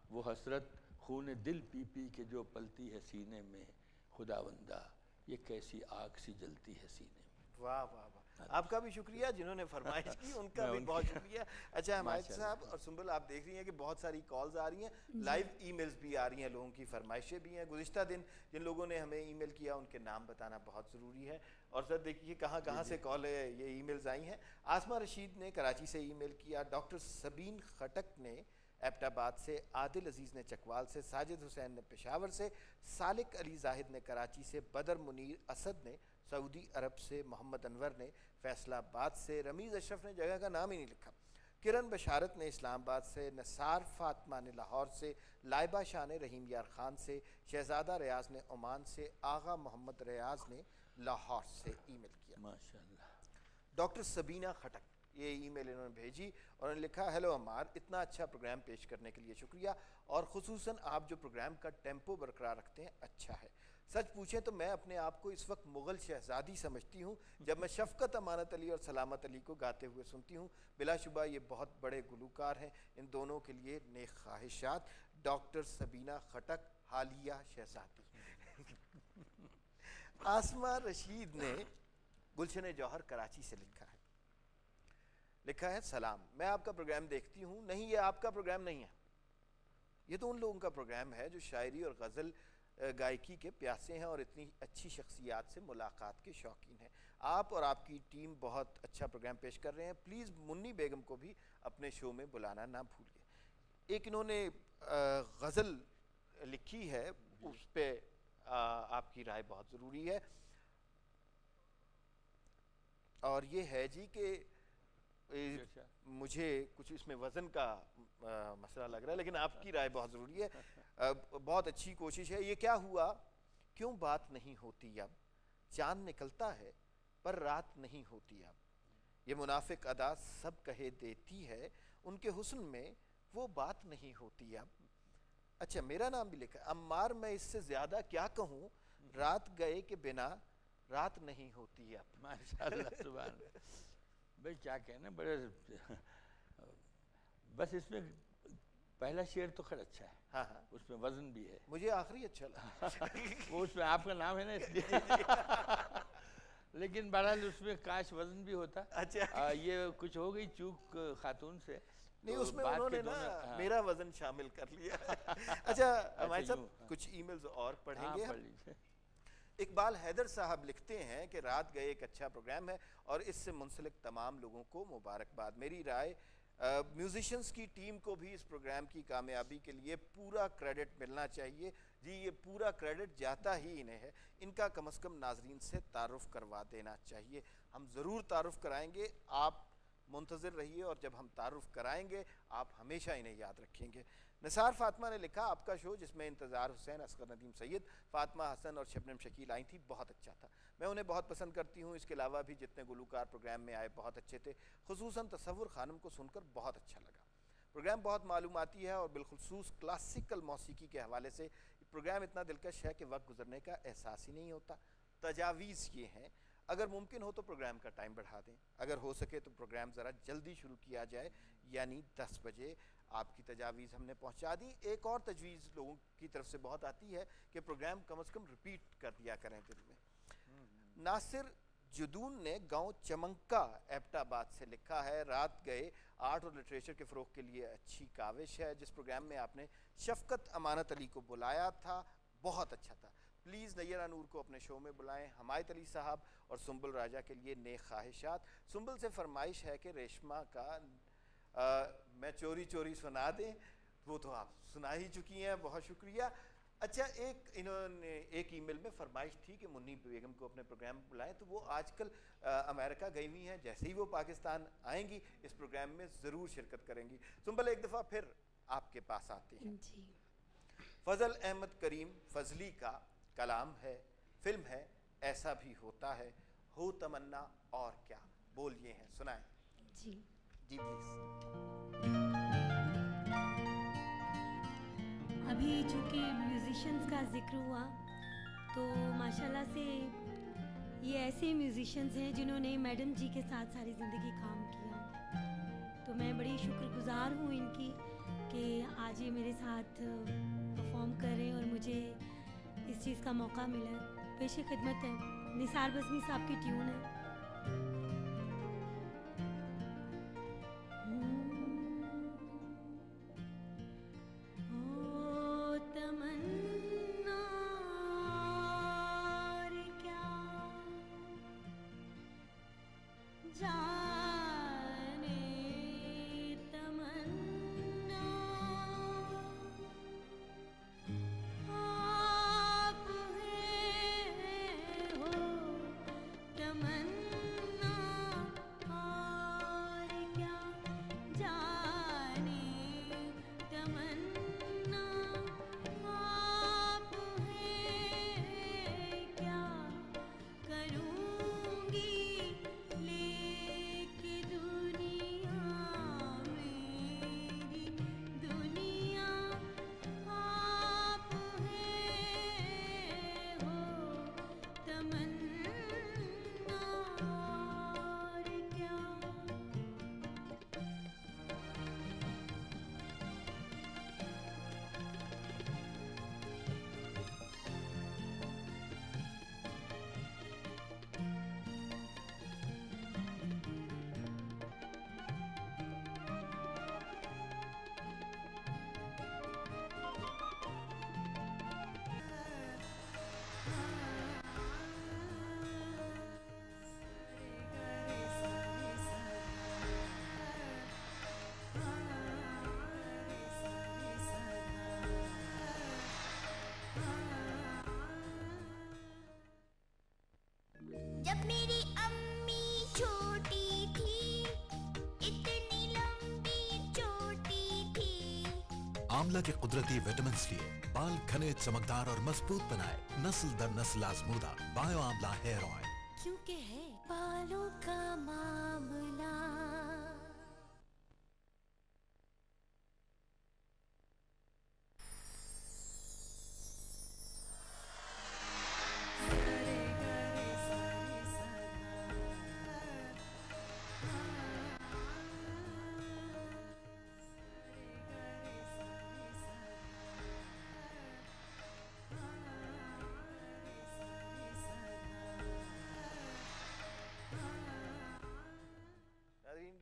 वो हसरत खून दिल पी पी के जो पलती है सीने में, खुदावंदा ये कैसी आग सी जलती है सीने में। वाह वाह वाह, आपका भी शुक्रिया जिन्होंने फरमाइश की, उनका भी बहुत शुक्रिया। अच्छा हमायत साहब और सुंबल, आप देख रही हैं कि बहुत सारी कॉल्स आ रही हैं, लाइव ईमेल्स भी आ रही हैं, लोगों की फरमाइशें भी हैं। गुज़िश्ता दिन जिन लोगों ने हमें ईमेल किया उनके नाम बताना बहुत ज़रूरी है। और सर देखिए कहाँ कहाँ से कॉल है, ये ईमेल्स आई हैं। आसमा रशीद ने कराची से ईमेल किया, डॉक्टर सबीन खटक ने एबटाबाद से, आदिल अजीज़ ने चकवाल से, साजिद हुसैन ने पेशावर से, सालिक अली जाहिद ने कराची से, बदर मुनीर असद ने सऊदी अरब से, मोहम्मद अनवर ने फैसलाबाद से, रमीज़ अशरफ ने जगह का नाम ही नहीं लिखा, किरण बशारत ने इस्लामाबाद से, नसार फातिमा ने लाहौर से, लाइबा शाह ने रहीम यार ख़ान से, शहज़ादा रियाज ने ओमान से, आगा मोहम्मद रियाज ने लाहौर से ईमेल किया। माशाअल्लाह। डॉक्टर सबीना खटक, ये ईमेल इन्होंने भेजी और उन्होंने लिखा, हेलो अमार, इतना अच्छा प्रोग्राम पेश करने के लिए शुक्रिया, और ख़ुसूसन आप जो प्रोग्राम का टेम्पो बरकरार रखते हैं अच्छा है। सच पूछें तो मैं अपने आप को इस वक्त मुग़ल शहज़ादी समझती हूँ जब मैं शफ़क़त अमानत अली और सलामत अली को गाते हुए सुनती हूँ। बिलाशुबा ये बहुत बड़े गुलूकार हैं, इन दोनों के लिए नेक ख्वाहिशात। डॉक्टर सबीना खटक, हालिया शहज़ादी। आसमा रशीद ने गुलशन जौहर कराची से लिखा है, सलाम, मैं आपका प्रोग्राम देखती हूँ। नहीं, ये आपका प्रोग्राम नहीं है, ये तो उन लोगों का प्रोग्राम है जो शायरी और गज़ल गायकी के प्यासे हैं और इतनी अच्छी शख्सियात से मुलाकात के शौकीन हैं। आप और आपकी टीम बहुत अच्छा प्रोग्राम पेश कर रहे हैं। प्लीज़ मुन्नी बेगम को भी अपने शो में बुलाना ना भूलिए। एक इन्होंने गज़ल लिखी है, उस पर आपकी राय बहुत ज़रूरी है, और ये है जी कि मुझे कुछ इसमें वज़न का मसला लग रहा है, लेकिन आपकी राय बहुत ज़रूरी है। बहुत अच्छी कोशिश है। ये क्या हुआ, क्यों बात नहीं होती अब, चांद निकलता है पर रात नहीं होती अब, ये मुनाफिक अदा सब कहे देती है, उनके हुस्न में वो बात नहीं होती अब। अच्छा, मेरा नाम भी लिखा है, अम्मार, मैं इससे ज़्यादा क्या कहूँ, रात गए के बिना रात नहीं होती अब। माशाअल्लाह, सुभान। भाई क्या कहना, बड़े बस इसमें पहला शेर तो खैर अच्छा है। हाँ हाँ, उसमें वजन भी है, मुझे आखिरी अच्छा लगा। वो उसमें आपका नाम है ना इसलिए। लेकिन बहरहाल उसमें काश वजन भी होता। अच्छा, ये कुछ हो गई चूक खातून से, नहीं तो उसमें उन्होंने ना मेरा वजन शामिल कर लिया। अच्छा हमारे साहब कुछ ईमेल्स और पढ़ेंगे। पढ़ लीजिए। इकबाल हैदर साहब लिखते हैं कि रात गए एक अच्छा प्रोग्राम है और इससे मुंसलिक तमाम लोगों को मुबारकबाद। मेरी राय, म्यूजिशंस की टीम को भी इस प्रोग्राम की कामयाबी के लिए पूरा क्रेडिट मिलना चाहिए। जी, ये पूरा क्रेडिट जाता ही इन्हें है, इनका कम अज़ कम नाजरीन से तारुफ़ करवा देना चाहिए। हम ज़रूर तारुफ़ कराएंगे, आप मुंतज़िर रहिए, और जब हम तारुफ़ कराएंगे आप हमेशा इन्हें याद रखेंगे। निसार फातिमा ने लिखा, आपका शो जिसमें इंतज़ार हुसैन, असगर नदीम सैयद, फातिमा हसन और शबनम शकील आई थी, बहुत अच्छा था। मैं उन्हें बहुत पसंद करती हूँ। इसके अलावा भी जितने गुलूकार प्रोग्राम में आए बहुत अच्छे थे। खुसूसन तसव्वुर खानम को सुनकर बहुत अच्छा लगा। प्रोग्राम बहुत मालूमाती है और बिलखुसूस क्लासिकल मौसीकी के हवाले से प्रोग्राम इतना दिलकश है कि वक्त गुजरने का एहसास ही नहीं होता। तजावीज़ ये हैं, अगर मुमकिन हो तो प्रोग्राम का टाइम बढ़ा दें, अगर हो सके तो प्रोग्राम ज़रा जल्दी शुरू किया जाए, यानी 10 बजे। आपकी तजावीज़ हमने पहुंचा दी। एक और तजवीज़ लोगों की तरफ से बहुत आती है कि प्रोग्राम कम अज़ कम रिपीट कर दिया करें दिन में। नासिर जुदून ने गांव चमंका एबटाबाद से लिखा है, रात गए आर्ट और लिटरेचर के फ़रोग़ के लिए अच्छी काविश है। जिस प्रोग्राम में आपने शफ़क़त अमानत अली को बुलाया था बहुत अच्छा था। प्लीज़ नैयरा नूर को अपने शो में बुलाएं। हमायत अली साहब और सुंबल राजा के लिए नेक ख्वाहिशात। सुंबल से फरमाइश है कि रेशमा का मैं चोरी चोरी सुना दें, वो तो आप सुना ही चुकी हैं, बहुत शुक्रिया। अच्छा, एक इन्होंने एक ईमेल में फरमाइश थी कि मुन्नी बेगम को अपने प्रोग्राम बुलाएं, तो वो आजकल अमेरिका गई हुई हैं, जैसे ही वो पाकिस्तान आएंगी इस प्रोग्राम में ज़रूर शिरकत करेंगी। सुंबल एक दफ़ा फिर आपके पास आते हैं जी। फजल अहमद करीम फजली का कलाम है, फिल्म है ऐसा भी होता है, हो तमन्ना और क्या, बोलिए हैं, सुनाएं जी। जी प्लीज। अभी चूँकि म्यूजिशियंस का जिक्र हुआ तो माशाल्लाह से ये ऐसे म्यूजिशियंस हैं जिन्होंने मैडम जी के साथ सारी ज़िंदगी काम किया, तो मैं बड़ी शुक्रगुजार हूँ इनकी कि कि आज ये मेरे साथ परफॉर्म करें और मुझे इस चीज़ का मौका मिला है। पेशे खिदमत है, निसार बज़मी साहब की ट्यून है। जब मेरी अम्मी छोटी थी, इतनी लंबी चोटी थी। आंवला के कुदरती विटामिन लिए बाल घने, चमकदार और मजबूत बनाए। नस्ल दर नस्ल आजमूदा बायो आंवला हेयर ऑयल, क्योंकि है बालों का मामला।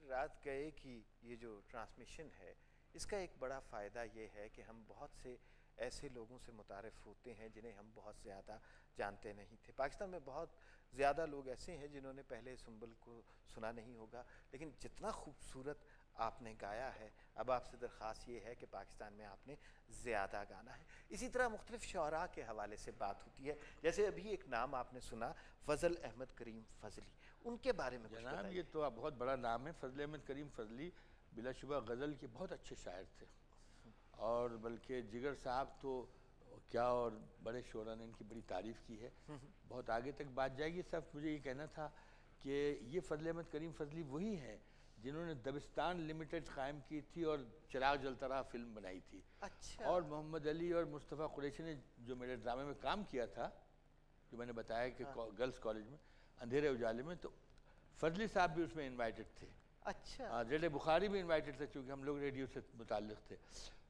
रात गए कि ये जो ट्रांसमिशन है, इसका एक बड़ा फ़ायदा ये है कि हम बहुत से ऐसे लोगों से मुतारिफ़ होते हैं जिन्हें हम बहुत ज़्यादा जानते नहीं थे। पाकिस्तान में बहुत ज़्यादा लोग ऐसे हैं जिन्होंने पहले सुंबल को सुना नहीं होगा, लेकिन जितना खूबसूरत आपने गाया है, अब आपसे दरख्वास्त ये है कि पाकिस्तान में आपने ज़्यादा गाना है। इसी तरह मुख्तलिफ शौरा के हवाले से बात होती है, जैसे अभी एक नाम आपने सुना, फ़ज़ल अहमद करीम फ़ज़ली, उनके बारे में जनाब ये तो बहुत बड़ा नाम है। फ़ज़ल अहमद करीम फ़ज़ली बिलाशुबा गज़ल के बहुत अच्छे शायर थे, और बल्कि जिगर साहब तो क्या, और बड़े शोरा ने इनकी बड़ी तारीफ़ की है। बहुत आगे तक बात जाएगी। सब मुझे ये कहना था कि ये फ़ज़ल अहमद करीम फ़ज़ली वही हैं जिन्होंने दबिस्तान लिमिटेड कायम की थी और चिराग जलता रहा फिल्म बनाई थी। अच्छा। और मोहम्मद अली और मुस्तफ़ा कुरैशी ने जो मेरे ड्रामे में काम किया था, जो मैंने बताया कि गर्ल्स कॉलेज में अंधेरे उजाले में, तो फ़ज़ली साहब भी उसमें इनवाइटेड थे। अच्छा। रेडे बुखारी भी इनवाइटेड थे, क्योंकि हम लोग रेडियो से मुताल्लिक़ थे।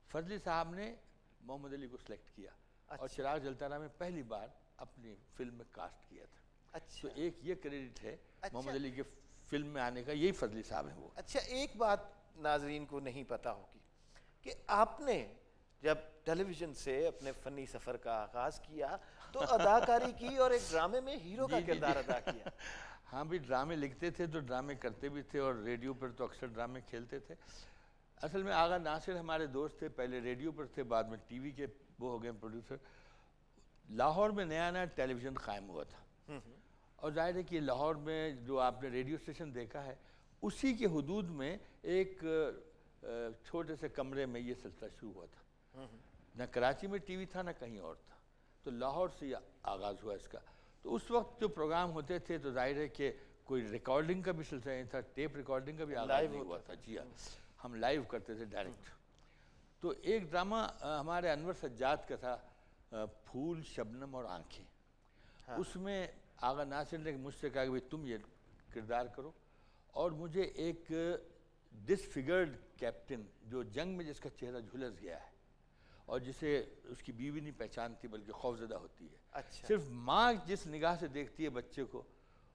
फ़ज़ली साहब ने मोहम्मद अली को सिलेक्ट किया। अच्छा। और चिराग जलता रहा में पहली बार अपनी फिल्म में कास्ट किया था। अच्छा। तो एक ये क्रेडिट है मोहम्मद अली के फिल्म में आने का, यही फ़ज़ली साहब हैं वो। अच्छा, एक बात नाज़रीन को नहीं पता होगी कि आपने जब टेलीविज़न से अपने फ़नी सफ़र का आगाज़ किया तो अदाकारी की और एक ड्रामे में हीरो का किरदार अदा किया। हाँ भी, ड्रामे लिखते थे तो ड्रामे करते भी थे, और रेडियो पर तो अक्सर ड्रामे खेलते थे। असल में आगा नासिर हमारे दोस्त थे, पहले रेडियो पर थे, बाद में टीवी के वो हो गए प्रोड्यूसर। लाहौर में नया नया टेलीविज़न कायम हुआ था, और जाहिर है कि लाहौर में जो आपने रेडियो स्टेशन देखा है, उसी के हुदूद में एक छोटे से कमरे में ये सिलसिला शुरू हुआ था। न कराची में टीवी था, न कहीं और था, तो लाहौर से आगाज़ हुआ इसका। तो उस वक्त जो प्रोग्राम होते थे तो जाहिर है कि कोई रिकॉर्डिंग का भी सिलसिला नहीं था, टेप रिकॉर्डिंग का भी आगाज़ नहीं हुआ था। जी हाँ, हम लाइव करते थे डायरेक्ट। तो एक ड्रामा हमारे अनवर सज्जाद का था, फूल शबनम और आँखें। हाँ। उसमें आगा नासिर ने मुझसे कहा कि भाई तुम ये किरदार करो, और मुझे एक डिसफिगर्ड कैप्टन जो जंग में जिसका चेहरा झुलस गया है और जिसे उसकी बीवी नहीं पहचानती बल्कि खौफजदा होती है। अच्छा। सिर्फ माँ जिस निगाह से देखती है बच्चे को,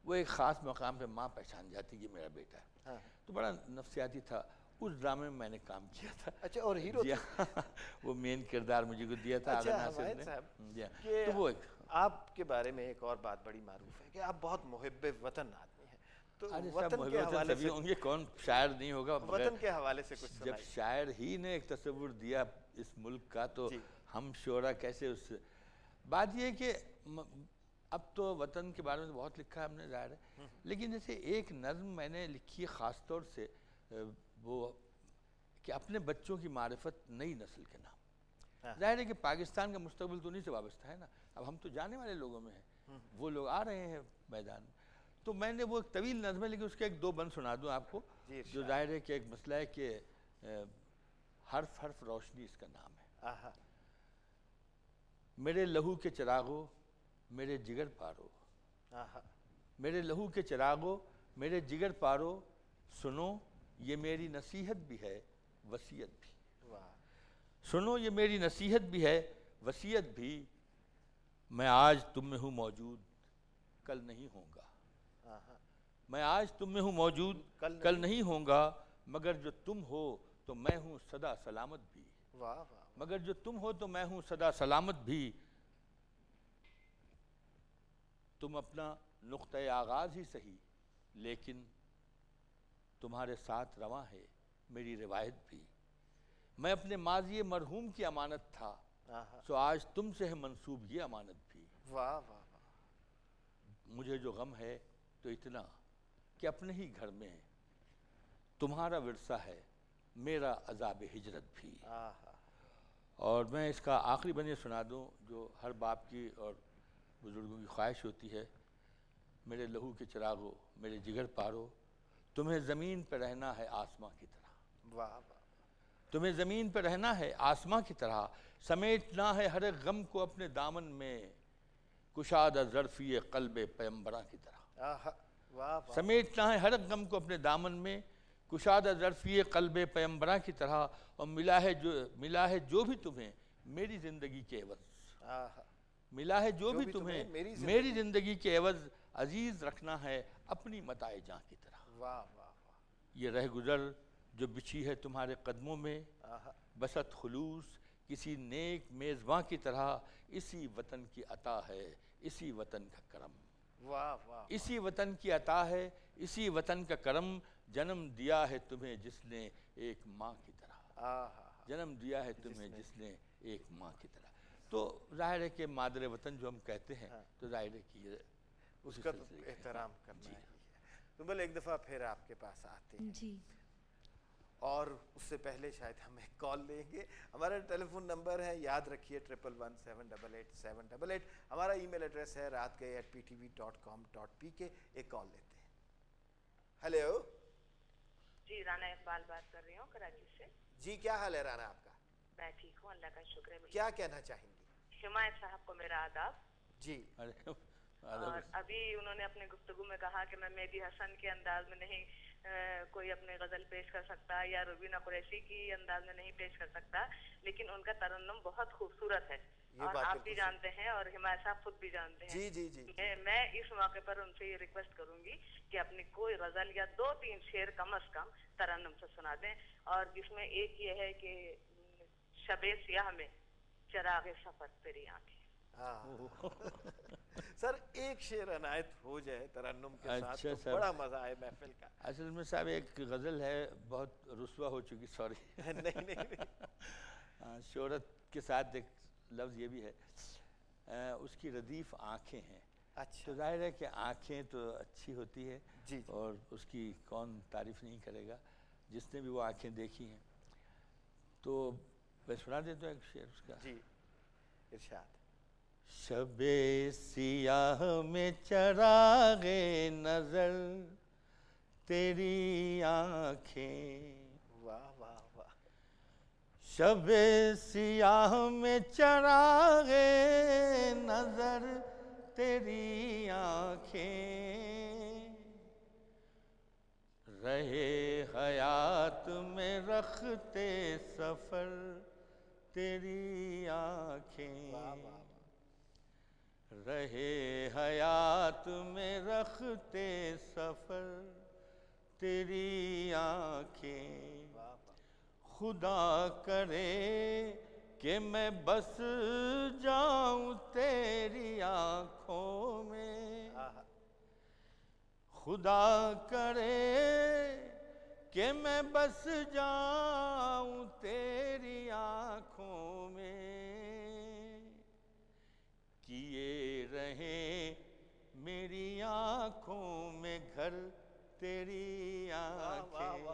वो एक ख़ास मकाम पे माँ पहचान जाती है कि मेरा बेटा है। हाँ। तो बड़ा नफसियाती था। उस ड्रामे में मैंने काम किया था। अच्छा, और हीरो जी हाँ, वो मेन किरदार मुझे को दिया था अच्छा, आगा नासिर हमायत ने। साहब, जी हाँ, कि तो वो एक आपके बारे में एक और बात बड़ी मारूफ है कि आप बहुत मुहिब्बे वतन आदमी हैं। तो अरे वतन साहब, के हवाले सभी से, होंगे, कौन शायर नहीं होगा। वतन के हवाले से कुछ जब सुनाइए। शायर ही ने एक तस्वुर दिया इस मुल्क का, तो जी। हम शोरा कैसे उस बात ये है कि अब तो वतन के बारे में बहुत लिखा है हमने, जाहिर है, लेकिन जैसे एक नज़्म मैंने लिखी है ख़ास तौर से वो कि अपने बच्चों की मारिफत नई नस्ल के नाम। हाँ। जाहिर है कि पाकिस्तान का मुस्तकबिल तो उन्हीं से वाबस्ता है ना। अब हम तो जाने वाले लोगों में हैं, वो लोग आ रहे हैं मैदान में। तो मैंने वो एक तवील नज़्म है, लेकिन उसके एक दो बंद सुना दूँ आपको, जो जाहिर है कि एक मसला है कि हर्फ हर्फ रोशनी इसका नाम है। आहा। मेरे लहू के चिरागो मेरे जिगर पारो, आहा। मेरे लहू के चिरागो मेरे जिगर पारो, सुनो ये मेरी नसीहत भी है वसीयत भी। वाह। सुनो ये मेरी नसीहत भी है वसीयत भी, मैं आज तुम में हूँ मौजूद कल नहीं होऊंगा। आहा। मैं आज तुम में हूँ मौजूद कल नहीं होऊंगा, मगर जो तुम हो तो मैं हूँ सदा सलामत भी। वाह वाह। मगर जो तुम हो तो मैं हूँ सदा सलामत भी, तुम अपना नुक्ते आगाज़ ही सही, लेकिन तुम्हारे साथ रवां है मेरी रिवायत भी। मैं अपने माजी मरहूम की अमानत था, सो आज तुमसे है मंसूब ये अमानत भी। वाह वाह वाह। मुझे जो गम है तो इतना कि अपने ही घर में तुम्हारा विरसा है मेरा अजाब हिजरत भी। आहा। और मैं इसका आखिरी बने सुना दूं जो हर बाप की और बुज़ुर्गों की ख्वाहिश होती है। मेरे लहू के चिरागो मेरे जिगर पारो, तुम्हें ज़मीन पर रहना है आसमां की तरह। वाह वाह। तुम्हें ज़मीन पर रहना है आसमां की तरह, समेटना है हर एक गम को अपने दामन में, कुशादा ज़र्फ़ी क़ल्ब पैगंबरा की तरह। आहा। वाह वाह। समेटना है हर एक गम को अपने दामन में, कुशादा ज़र्फ़ी क़ल्ब पैगंबरा की तरह, और मिला है जो भी तुम्हें मेरी ज़िंदगी के एवज़। आहा। मिला है जो भी तुम्हें मेरी ज़िंदगी के एवज़, अजीज़ रखना है अपनी मताए जाँ की तरह। वाह वाह वाह। ये रह गुज़र जो बिछी है तुम्हारे कदमों में, आहा। बसत खुलूस किसी नेक मेज़बां की तरह, इसी वतन की अता है इसी वतन का करम। वाह वाह। इसी वतन की अता है इसी वतन का करम, जन्म दिया है तुम्हें जिसने एक माँ की तरह। आहा। जन्म दिया है तुम्हें जिसने एक माँ की तरह। तो जाहिर है कि मादर वतन जो हम कहते हैं, तो जाहिर है कि ये उसका तो एहतराम करना ही है। तो बोले एक दफ़ा फिर आपके पास आते हैं जी। और उससे पहले शायद हम एक कॉल लेंगे। हमारा टेलीफोन नंबर है, याद रखिए, 1117888788। हमारा ईमेल एड्रेस है raatgaye@ptv.com.pk। एक कॉल लेते हैं। हेलो जी, राना इकबाल बात कर रही हूँ कराची से। जी, क्या हाल है राना आपका? मैं ठीक हूँ, अल्लाह का शुक्र है। क्या कहना चाहेंगी? हिमायत साहब को मेरा आदाब। जी। और अभी उन्होंने अपने गुफ्तगू में कहा कि मैं मेहदी हसन के अंदाज में नहीं कोई अपनी गज़ल पेश कर सकता या रुबीना कुरैशी की अंदाज में नहीं पेश कर सकता, लेकिन उनका तरन्नुम बहुत खूबसूरत है और आप भी जानते हैं और हिमायत साहब खुद भी जानते हैं। जी जी जी। मैं इस मौके पर उनसे ये रिक्वेस्ट करूंगी कि अपनी कोई गज़ल या 2-3 शेर कम अज कम तरन्नुम से सुना दें, और जिसमें एक ये है कि शबे सियाह में चिरागे सफर तेरी आंखें। सर एक शेर अनायत हो जाए तरन्नुम के साथ, अच्छा, तो बड़ा मजा आए महफिल का। असल में साहब एक गज़ल है बहुत रुस्वा हो चुकी, सॉरी नहीं नहीं। शोहरत के साथ एक लफ्ज़ ये भी है, उसकी रदीफ़ आँखें हैं। अच्छा। तो जाहिर है कि आँखें तो अच्छी होती है जी। और उसकी कौन तारीफ़ नहीं करेगा जिसने भी वो आँखें देखी हैं। तो मैं सुना देता हूँ एक शेर उसका। जी, इरशाद। शबे सियाह में चरागे नजर तेरी आँखें। वाह वाह वाह। शबे सियाह में चरागे नजर तेरी आँखें, रहे हयात में रखते सफर तेरी आँखें, रहे हयात में रखते सफर तेरी आँखें। खुदा करे कि मैं बस जाऊं तेरी आँखों में, खुदा करे कि मैं बस जाऊं तेरी आँखों में। किए रहें मेरी आँखों में घर तेरी आँखें,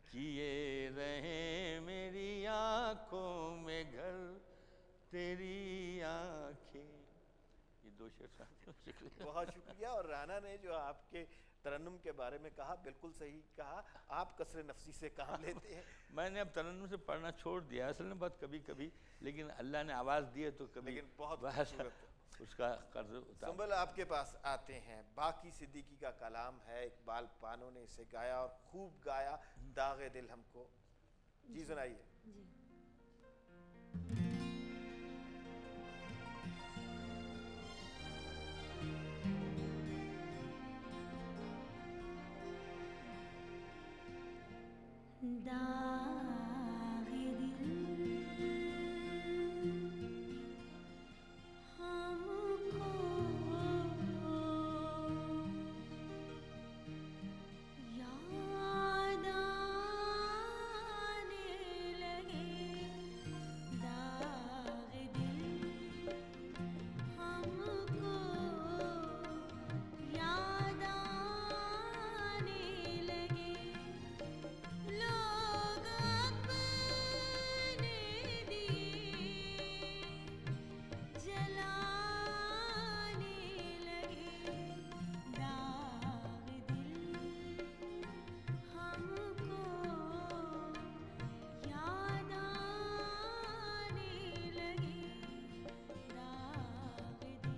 किए रहें मेरी आँखों में घर तेरी आँखें। ये दो शेर। बहुत शुक्रिया। और राना ने जो आपके तरन्नुम के बारे में कहा बिल्कुल सही कहा। आप कसरे नफसी से काम लेते हैं। मैंने अब तरन्नुम से पढ़ना छोड़ दिया असल में, बहुत कभी कभी, लेकिन अल्लाह ने आवाज़ दी है तो कभी, लेकिन बहुत उसका कर्ज उतार। सुंबल आपके पास आते हैं। बाकी सिद्दीकी का कलाम है, इकबाल पानो ने इसे गाया और खूब गाया, दागे दिल हमको। जी सुनाइए। दागे दिल हमको याद आने लगे, दागे दिल हमको याद आने लगे। लोग अपने दिए जलाने लगे, दाग दिल हमको याद आने लगे, दाग दिल।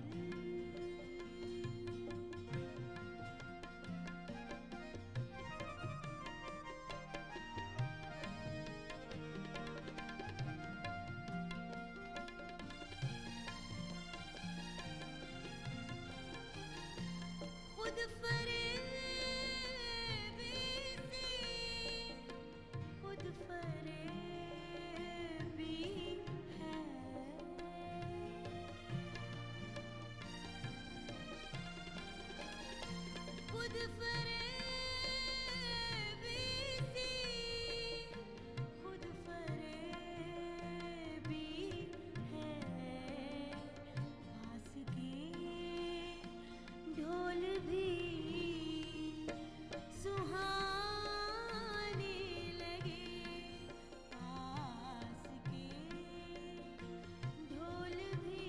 खुद फरेबी से खुद फरेबी है, खुद फरेबी से खुद फरेबी है। पास के ढोल भी सुहाने लगे, पास के ढोल भी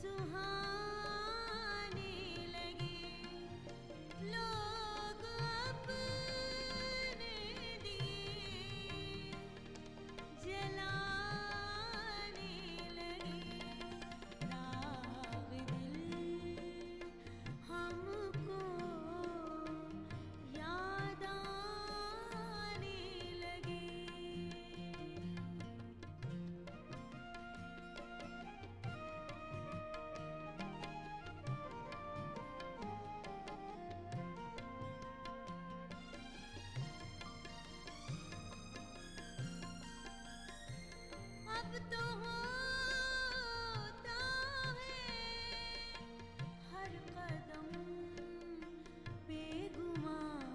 सुहाने लगे। लोग अपने दिए जलाने लगे, दाग दिल हमको याद आने लगे। अब तो होता है हर कदम बेगुमान,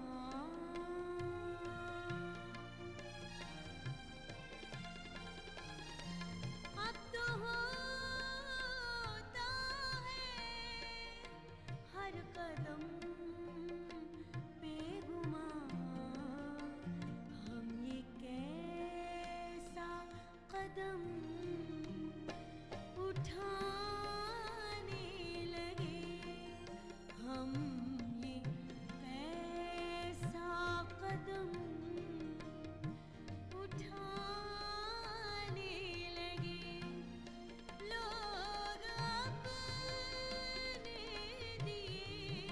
अब तो होता है हर कदम बेगुमान। हम ये कैसा कदम उठाने लगे, हम ये कैसा कदम उठाने लगे। लोग अपने दिए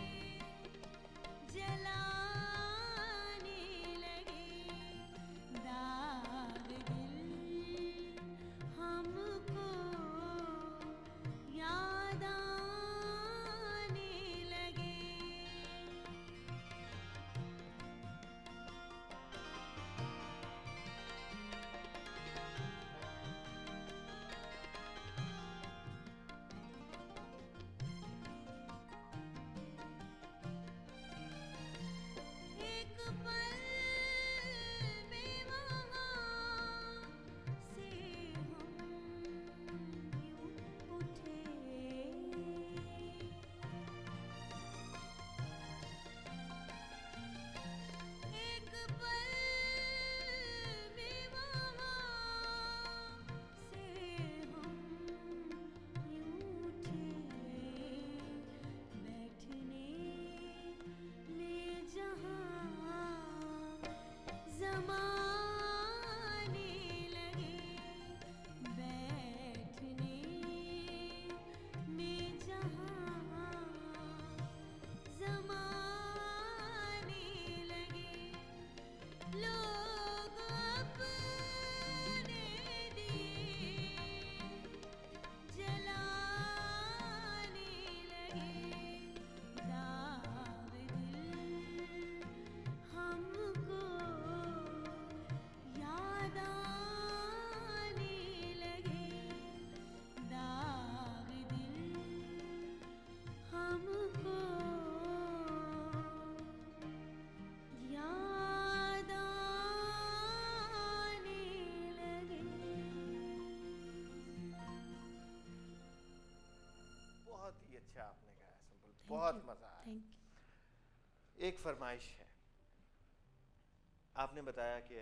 बहुत मजा आया। Thank you. एक फरमाइश है, आपने बताया कि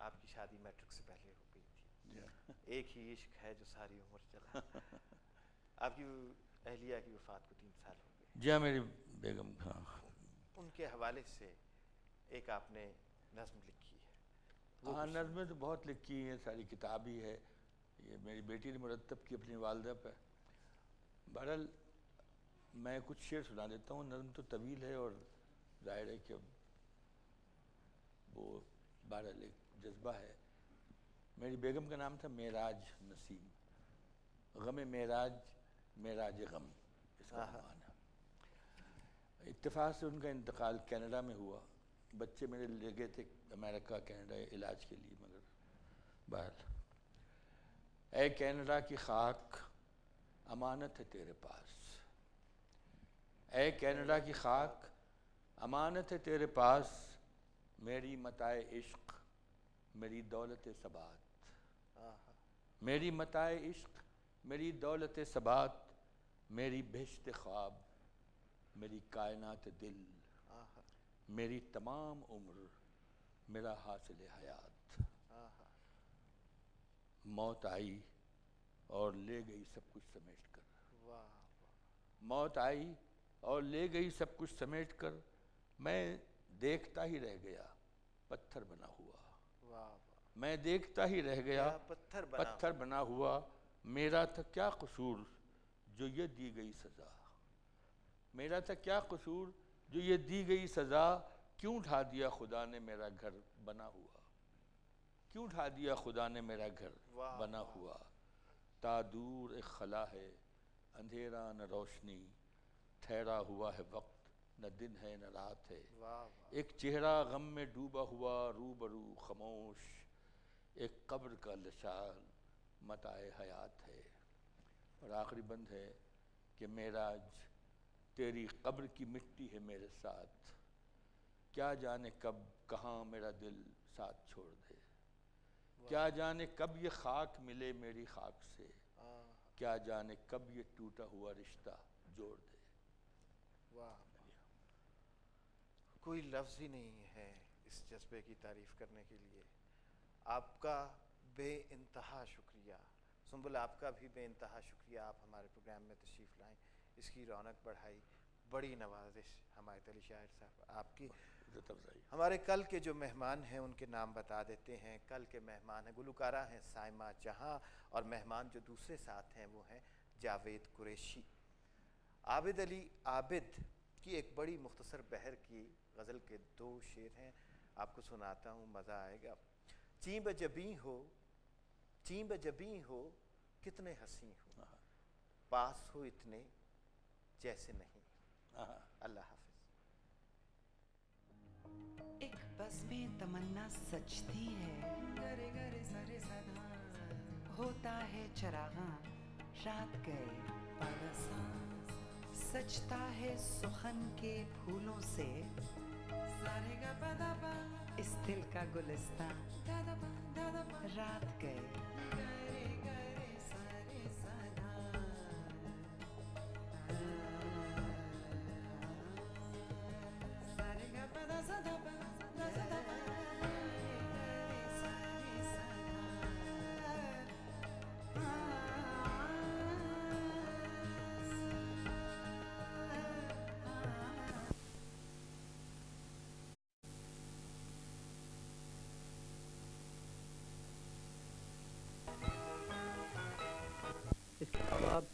आपकी शादी मैट्रिक से पहले हो गई थी। एक ही इश्क है जो सारी उम्र चला। आपकी अहलिया की वफात को 3 साल हो गए। जी हाँ, मेरी बेगम। हाँ, उनके हवाले से एक आपने नज्म लिखी है। हाँ, नज़में तो बहुत लिखी हैं, सारी किताब ही है। ये मेरी बेटी ने मुरत्तब की अपनी वालदा पर। बहरहाल मैं कुछ शेर सुना देता हूँ। नज़म तो तवील है और जाहिर है कि अब वो बहरहाल एक जज्बा है। मेरी बेगम का नाम था मेराज नसीम। गम मेराज, मेराज गम, इसका माना। इत्तेफाक से उनका इंतकाल कनाडा में हुआ। बच्चे मेरे ले गए थे अमेरिका कनाडा इलाज के लिए, मगर बहरहाल। ऐ कनाडा की खाक अमानत है तेरे पास, ऐ कनाडा की खाक अमानत है तेरे पास, मेरी मताए इश्क मेरी दौलत सबात, मेरी मताए इश्क मेरी दौलत सबात, मेरी बेहश्त ख्वाब मेरी कायनात दिल, मेरी तमाम उम्र मेरा हासिल हयात। मौत आई और ले गई सब कुछ समेट कर, मौत आई और ले गई सब कुछ समेट कर, मैं देखता ही रह गया पत्थर बना हुआ, मैं देखता ही रह गया पत्थर बना हुआ, मेरा था क्या कसूर जो ये दी गई सज़ा, मेरा था क्या कसूर जो ये दी गई सज़ा, क्यों ढा दिया खुदा ने मेरा घर बना हुआ, क्यों ढा दिया खुदा ने मेरा घर बना हुआ। ता दूर एक खला है अंधेरा न रोशनी, ठहरा हुआ है वक्त न दिन है न रात है, एक चेहरा गम में डूबा हुआ रूबरू खामोश, एक कब्र का लशान मताए हयात है। और आखिरी बंद है कि मेराज तेरी कब्र की मिट्टी है मेरे साथ, क्या जाने कब कहाँ मेरा दिल साथ छोड़ दे, क्या जाने कब ये खाक मिले मेरी खाक से, क्या जाने कब ये टूटा हुआ रिश्ता जोड़ दे। वाह, कोई लफ्ज़ ही नहीं है इस जज्बे की तारीफ़ करने के लिए। आपका बेइंतहा शुक्रिया। सुंबुल, आपका भी बेइंतहा शुक्रिया, आप हमारे प्रोग्राम में तशरीफ़ लाएँ, इसकी रौनक बढ़ाई। बड़ी नवाजिश हमारे अली शायर साहब आपकी। हमारे कल के जो मेहमान हैं उनके नाम बता देते हैं। कल के मेहमान हैं, गुलकारा हैं साइमा जहां, और मेहमान जो दूसरे साथ हैं वो हैं जावेद कुरैशी। आबिद अली आबिद की एक बड़ी मुख्तसर बहर की गज़ल के 2 शेर हैं, आपको सुनाता हूँ, मज़ा आएगा। ची बजबी हो, ची बजबी हो कितने हंसी हो, पास हो इतने जैसे नहीं। अल्लाह हाफ़िज़। एक बस में तमन्ना सजती है, गरे गरे सरे सदा होता है चरागा, रात गए परसा सजता है सुखन के फूलों से, सारे गा पदा इस दिल का गुलिस्तान, रात गए गरे गरे सरे सदा। इसके अलावा आप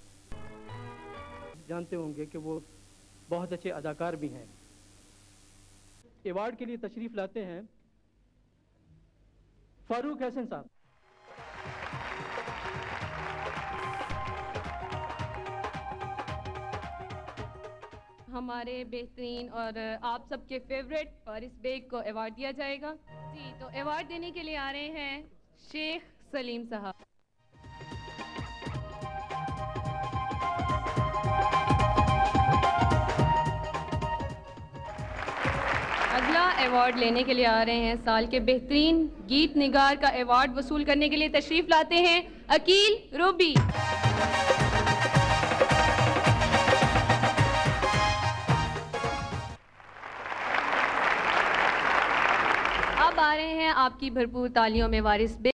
जानते होंगे कि वो बहुत अच्छे अदाकार भी हैं। अवार्ड के लिए तशरीफ लाते हैं फारूक हसन साहब। हमारे बेहतरीन और आप सबके फेवरेट फारिस बेग को अवार्ड दिया जाएगा जी। तो अवार्ड देने के लिए आ रहे हैं शेख सलीम साहब। अगला अवार्ड लेने के लिए आ रहे हैं साल के बेहतरीन गीत निगार का अवार्ड वसूल करने के लिए तशरीफ लाते हैं अकील रूबी। आपकी भरपूर तालियों में वारिस